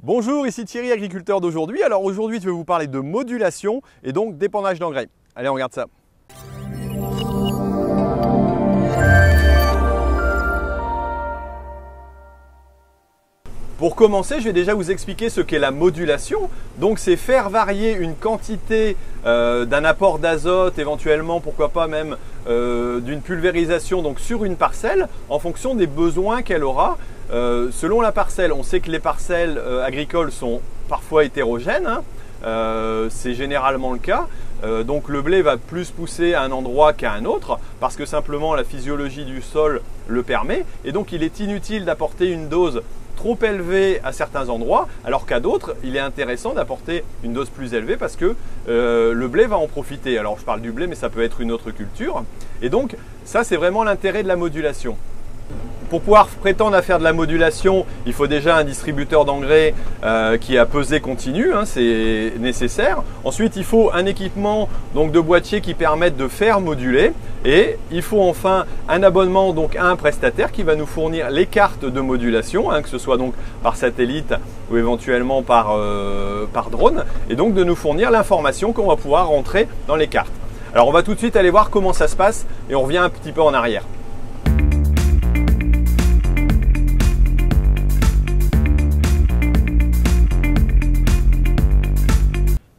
Bonjour, ici Thierry, agriculteur d'aujourd'hui. Alors aujourd'hui, je vais vous parler de modulation et donc d'épandage d'engrais. Allez, on regarde ça. Pour commencer, je vais déjà vous expliquer ce qu'est la modulation. Donc c'est faire varier une quantité d'un apport d'azote, éventuellement, pourquoi pas même d'une pulvérisation donc sur une parcelle en fonction des besoins qu'elle aura. Selon la parcelle, on sait que les parcelles agricoles sont parfois hétérogènes, hein. C'est généralement le cas. Donc le blé va plus pousser à un endroit qu'à un autre parce que simplement la physiologie du sol le permet. Et donc il est inutile d'apporter une dose trop élevée à certains endroits, alors qu'à d'autres, il est intéressant d'apporter une dose plus élevée parce que le blé va en profiter. Alors je parle du blé, mais ça peut être une autre culture. Et donc ça, c'est vraiment l'intérêt de la modulation. Pour pouvoir prétendre à faire de la modulation, il faut déjà un distributeur d'engrais qui a pesée continue, hein, c'est nécessaire. Ensuite, il faut un équipement donc, de boîtier qui permette de faire moduler. Et il faut enfin un abonnement donc, à un prestataire qui va nous fournir les cartes de modulation, hein, que ce soit donc par satellite ou éventuellement par drone, et donc de nous fournir l'information qu'on va pouvoir rentrer dans les cartes. Alors on va tout de suite aller voir comment ça se passe et on revient un petit peu en arrière.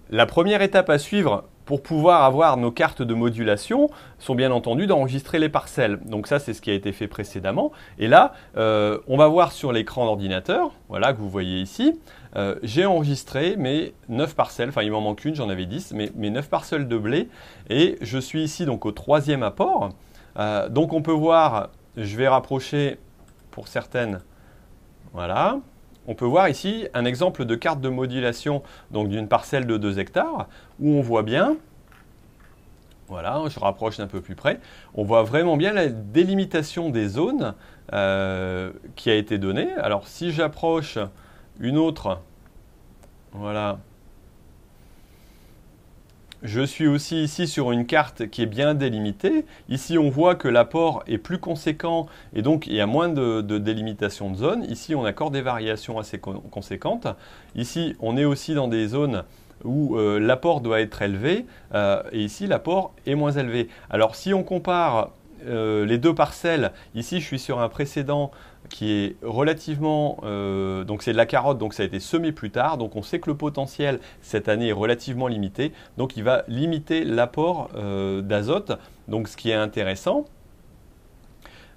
La première étape à suivre pour pouvoir avoir nos cartes de modulation sont bien entendu d'enregistrer les parcelles. Donc ça, c'est ce qui a été fait précédemment. Et là, on va voir sur l'écran d'ordinateur, voilà, que vous voyez ici, j'ai enregistré mes 9 parcelles, enfin il m'en manque une, j'en avais 10, mais mes 9 parcelles de blé. Et je suis ici donc au 3e apport. Donc on peut voir, je vais rapprocher pour certaines, voilà. On peut voir ici un exemple de carte de modulation d'une parcelle de 2 hectares où on voit bien, voilà, je rapproche d'un peu plus près, on voit vraiment bien la délimitation des zones qui a été donnée. Alors si j'approche une autre, voilà, je suis aussi ici sur une carte qui est bien délimitée. Ici, on voit que l'apport est plus conséquent et donc il y a moins de délimitation de zone. Ici, on a encore des variations assez conséquentes. Ici, on est aussi dans des zones où l'apport doit être élevé et ici, l'apport est moins élevé. Alors, si on compare les deux parcelles, ici, je suis sur un précédent qui est relativement, donc c'est de la carotte, donc ça a été semé plus tard, donc on sait que le potentiel cette année est relativement limité, donc il va limiter l'apport d'azote, donc ce qui est intéressant.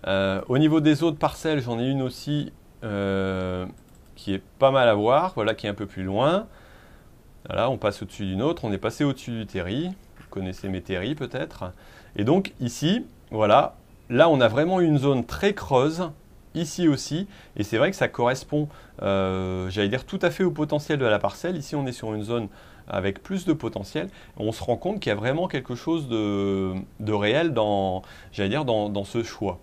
Au niveau des autres parcelles, j'en ai une aussi qui est pas mal à voir, voilà, qui est un peu plus loin. Voilà, on passe au-dessus d'une autre, on est passé au-dessus du terri, vous connaissez mes terris peut-être, et donc ici, voilà, là on a vraiment une zone très creuse, ici aussi, et c'est vrai que ça correspond, j'allais dire, tout à fait au potentiel de la parcelle. Ici, on est sur une zone avec plus de potentiel. On se rend compte qu'il y a vraiment quelque chose de réel dans, j'allais dire, dans ce choix.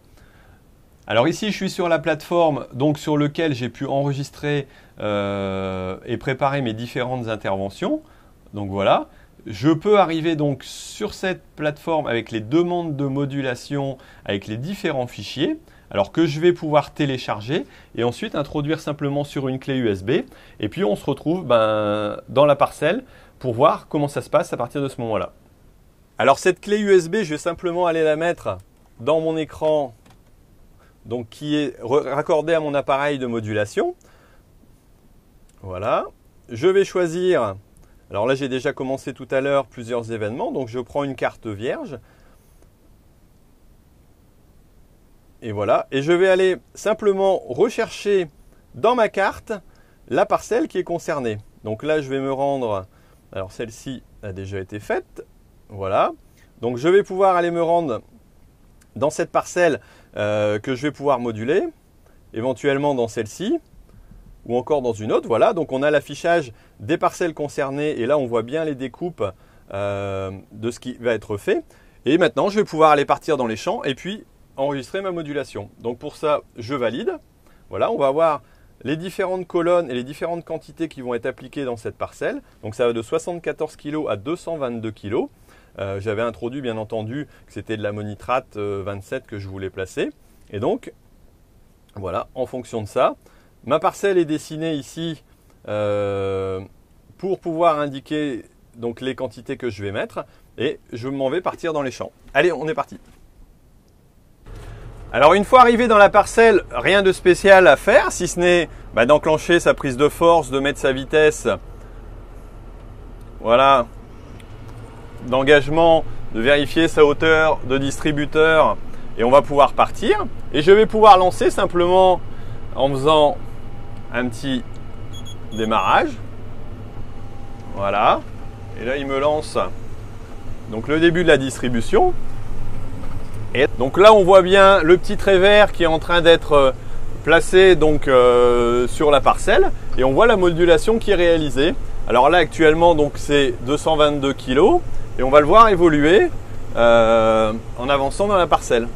Alors ici, je suis sur la plateforme donc, sur laquelle j'ai pu enregistrer et préparer mes différentes interventions. Donc voilà. Je peux arriver donc sur cette plateforme avec les demandes de modulation, avec les différents fichiers, alors que je vais pouvoir télécharger et ensuite introduire simplement sur une clé USB. Et puis on se retrouve dans la parcelle pour voir comment ça se passe à partir de ce moment-là. Alors cette clé USB, je vais simplement aller la mettre dans mon écran donc, qui est raccordé à mon appareil de modulation. Voilà. Je vais choisir... Alors là, j'ai déjà commencé tout à l'heure plusieurs événements, donc je prends une carte vierge. Et voilà, et je vais aller simplement rechercher dans ma carte la parcelle qui est concernée. Donc là, je vais me rendre, alors celle-ci a déjà été faite, voilà. Donc je vais pouvoir aller me rendre dans cette parcelle que je vais pouvoir moduler, éventuellement dans celle-ci, ou encore dans une autre, voilà. Donc on a l'affichage des parcelles concernées et là on voit bien les découpes de ce qui va être fait. Et maintenant je vais pouvoir aller partir dans les champs et puis enregistrer ma modulation. Donc pour ça, je valide. Voilà, on va voir les différentes colonnes et les différentes quantités qui vont être appliquées dans cette parcelle. Donc ça va de 74 kg à 222 kg. J'avais introduit bien entendu que c'était de l'ammonitrate 27 que je voulais placer. Et donc, voilà, en fonction de ça, ma parcelle est dessinée ici pour pouvoir indiquer donc les quantités que je vais mettre et je m'en vais partir dans les champs. Allez, on est parti. Alors une fois arrivé dans la parcelle, rien de spécial à faire si ce n'est d'enclencher sa prise de force, de mettre sa vitesse, voilà, d'engagement, de vérifier sa hauteur de distributeur et on va pouvoir partir. Et je vais pouvoir lancer simplement en faisant un petit démarrage. Voilà. Et là, il me lance donc le début de la distribution. Et donc là, on voit bien le petit trait vert qui est en train d'être placé donc sur la parcelle. Et on voit la modulation qui est réalisée. Alors là, actuellement, donc c'est 222 kg. Et on va le voir évoluer en avançant dans la parcelle.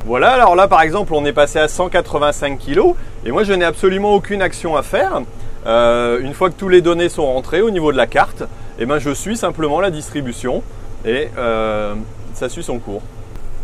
Voilà, alors là, par exemple, on est passé à 185 kg. Et moi, je n'ai absolument aucune action à faire. Une fois que toutes les données sont rentrées au niveau de la carte, je suis simplement la distribution et ça suit son cours.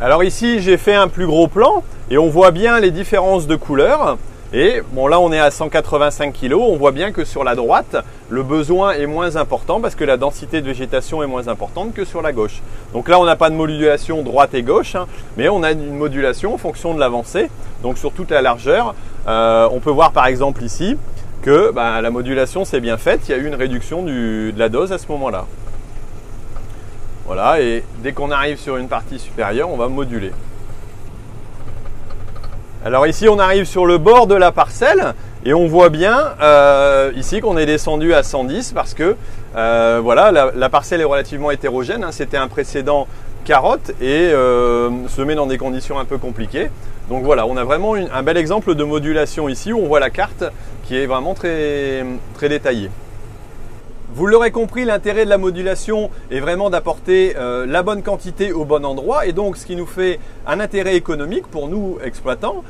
Alors ici, j'ai fait un plus gros plan et on voit bien les différences de couleurs. Et bon, là, on est à 185 kg. On voit bien que sur la droite, le besoin est moins important parce que la densité de végétation est moins importante que sur la gauche. Donc là, on n'a pas de modulation droite et gauche, mais on a une modulation en fonction de l'avancée. Donc sur toute la largeur, on peut voir par exemple ici que la modulation s'est bien faite. Il y a eu une réduction de la dose à ce moment-là. Voilà, et dès qu'on arrive sur une partie supérieure, on va moduler. Alors ici, on arrive sur le bord de la parcelle et on voit bien ici qu'on est descendu à 110 parce que voilà, la parcelle est relativement hétérogène. C'était un précédent carotte et semé dans des conditions un peu compliquées. Donc voilà, on a vraiment un bel exemple de modulation ici où on voit la carte qui est vraiment très, très détaillée. Vous l'aurez compris, l'intérêt de la modulation est vraiment d'apporter la bonne quantité au bon endroit et donc ce qui nous fait un intérêt économique pour nous exploitants,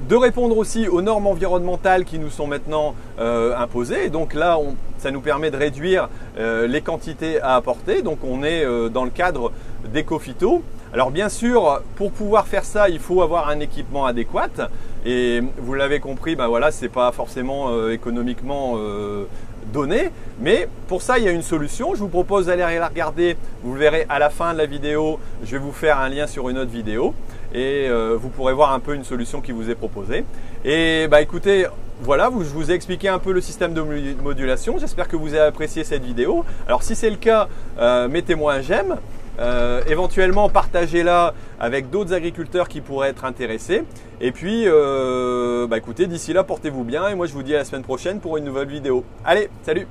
de répondre aussi aux normes environnementales qui nous sont maintenant imposées. Et donc là, ça nous permet de réduire les quantités à apporter. Donc on est dans le cadre d'éco-phyto. Alors bien sûr, pour pouvoir faire ça, il faut avoir un équipement adéquat. Et vous l'avez compris, voilà, c'est pas forcément économiquement donné, mais pour ça il y a une solution. Je vous propose d'aller la regarder, vous le verrez à la fin de la vidéo. Je vais vous faire un lien sur une autre vidéo et vous pourrez voir un peu une solution qui vous est proposée. Et écoutez, voilà, je vous ai expliqué un peu le système de modulation. J'espère que vous avez apprécié cette vidéo. Alors si c'est le cas, mettez-moi un j'aime. Éventuellement partagez-la avec d'autres agriculteurs qui pourraient être intéressés et puis écoutez, d'ici là portez-vous bien et moi je vous dis à la semaine prochaine pour une nouvelle vidéo. Allez, salut!